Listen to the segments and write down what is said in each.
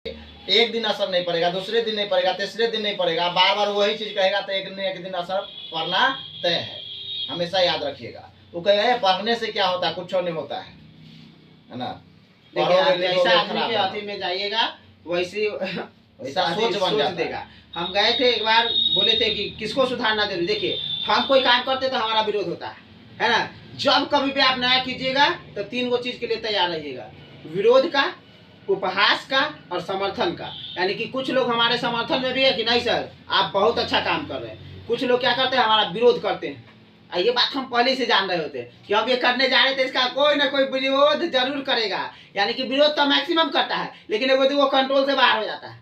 एक दिन असर नहीं पड़ेगा, दूसरे दिन नहीं पड़ेगा, तीसरे दिन नहीं पड़ेगा, बार बार वही चीज कहेगा तो एक न एक दिन असर पड़ना तय है। हमेशा याद रखिएगा। वो कहेगा पढ़ने से क्या होता है, कुछ नहीं होता है ना। जैसा आदमी के अथी में जाइएगा वैसे वैसा सोच बन जाता देगा। हम गए थे एक बार, बोले थे कि किसको सुधारना जरूरी। देखिए हम कोई काम करते तो हमारा विरोध होता है ना। जब कभी भी आप नया कीजिएगा तो 3 गो चीज के लिए तैयार रहिएगा, विरोध का, उपहास का और समर्थन का। यानी कि कुछ लोग हमारे समर्थन में भी है कि नहीं सर आप बहुत अच्छा काम कर रहे हैं, कुछ लोग क्या करते हैं हमारा विरोध करते हैं। ये बात हम पहले से जान रहे होते हैं कि हम ये करने जा रहे थे, इसका कोई ना कोई विरोध जरूर करेगा। यानी कि विरोध तो मैक्सिमम करता है लेकिन वो कंट्रोल से बाहर हो जाता है।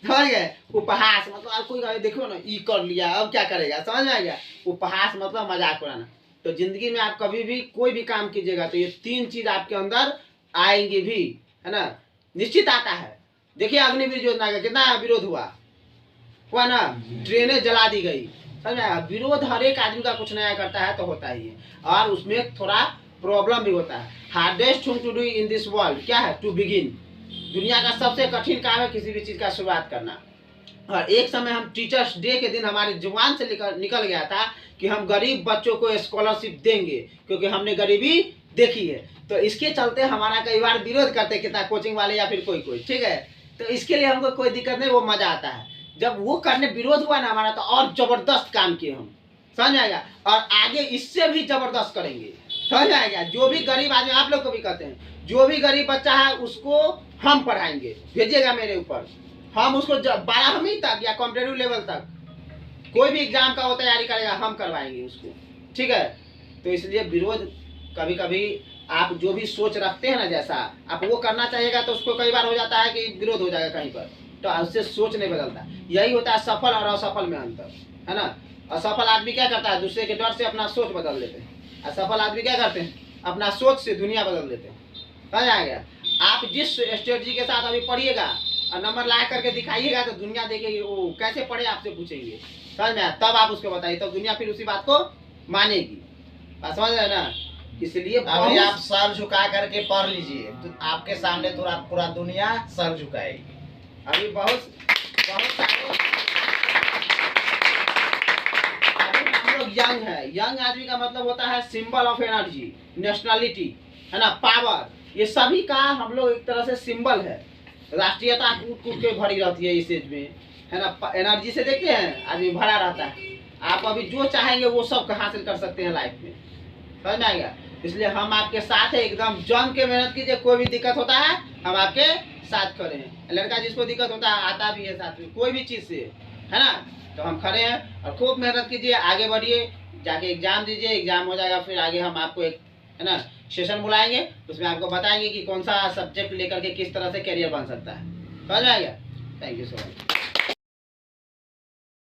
समझ गए? उपहास मतलब कोई देखो ना ये कर लिया अब क्या करेगा, समझ में आ गया? उपहास मतलब मजाक उड़ाना। तो जिंदगी में आप कभी भी कोई भी काम कीजिएगा तो ये 3 चीज आपके अंदर आएंगे भी, है ना, निश्चित आता है। देखिए अग्निवीर योजना का कितना विरोध हुआ ना, ट्रेनें जला दी गई। समझ आया? विरोध हर एक आदमी का कुछ नया करता है तो होता ही है, और उसमें थोड़ा प्रॉब्लम भी होता है। Hardest thing to do in this world क्या है? To begin. दुनिया का सबसे कठिन काम है किसी भी चीज का शुरुआत करना। और एक समय हम टीचर्स डे के दिन हमारे जुबान से निकल गया था कि हम गरीब बच्चों को स्कॉलरशिप देंगे क्योंकि हमने गरीबी देखी है। तो इसके चलते हमारा कई बार विरोध करते कितना कोचिंग वाले या फिर कोई, ठीक है। तो इसके लिए हमको कोई दिक्कत नहीं, वो मजा आता है। जब वो करने विरोध हुआ ना हमारा तो और जबरदस्त काम किए हम, समझ आएगा। और आगे इससे भी जबरदस्त करेंगे, समझ आएगा। जो भी गरीब आदमी, आप लोग को भी कहते हैं, जो भी गरीब बच्चा है उसको हम पढ़ाएंगे, भेजिएगा मेरे ऊपर। हम उसको 12वीं तक या कॉम्पिटेटिव लेवल तक कोई भी एग्जाम का वो तैयारी करेगा हम करवाएंगे उसको, ठीक है। तो इसलिए विरोध कभी कभी आप जो भी सोच रखते हैं ना जैसा आप वो करना चाहिएगा तो उसको कई बार हो जाता है कि विरोध हो जाएगा कहीं पर, तो उससे सोच नहीं बदलता। यही होता है सफल और असफल में अंतर, है ना। असफल आदमी क्या करता है, दूसरे के डर से अपना सोच बदल देते हैं। असफल आदमी क्या करते हैं, अपना सोच से दुनिया बदल देते हैं। समझ आ गया? आप जिस स्ट्रेटजी के साथ अभी पढ़िएगा और नंबर ला करके दिखाइएगा तो दुनिया देखेगी वो कैसे पढ़े, आपसे पूछेंगे, समझ में आया? तब आप उसको बताइए, तब दुनिया फिर उसी बात को मानेगी। समझ रहे ना? इसलिए अभी आप सर झुका करके पढ़ लीजिए तो आपके सामने पूरा दुनिया सर झुकाएगी। अभी बहुत सारे हम लोग यंग है। यंग आदमी का मतलब होता है सिंबल ऑफ एनर्जी, नेशनलिटी, है ना, पावर। ये सभी का हम लोग एक तरह से सिंबल है। राष्ट्रीयता कूद के भरी रहती है इस एज में, है ना। एनर्जी से देखते हैं आदमी भरा रहता है। आप अभी जो चाहेंगे वो सब हासिल कर सकते हैं लाइफ में, समझ में आएगा? इसलिए हम आपके साथ है, एकदम जम के मेहनत कीजिए। कोई भी दिक्कत होता है हम आपके साथ खड़े हैं। लड़का जिसको दिक्कत होता है आता भी है साथ में कोई भी चीज से, है ना, तो हम खड़े हैं। और खूब मेहनत कीजिए, आगे बढ़िए, जाके एग्जाम दीजिए। एग्जाम हो जाएगा फिर आगे हम आपको एक, है ना, सेशन बुलाएंगे, उसमें आपको बताएंगे कि कौन सा सब्जेक्ट लेकर के किस तरह से करियर बन सकता है। समझ में आएगा? Thank you so much.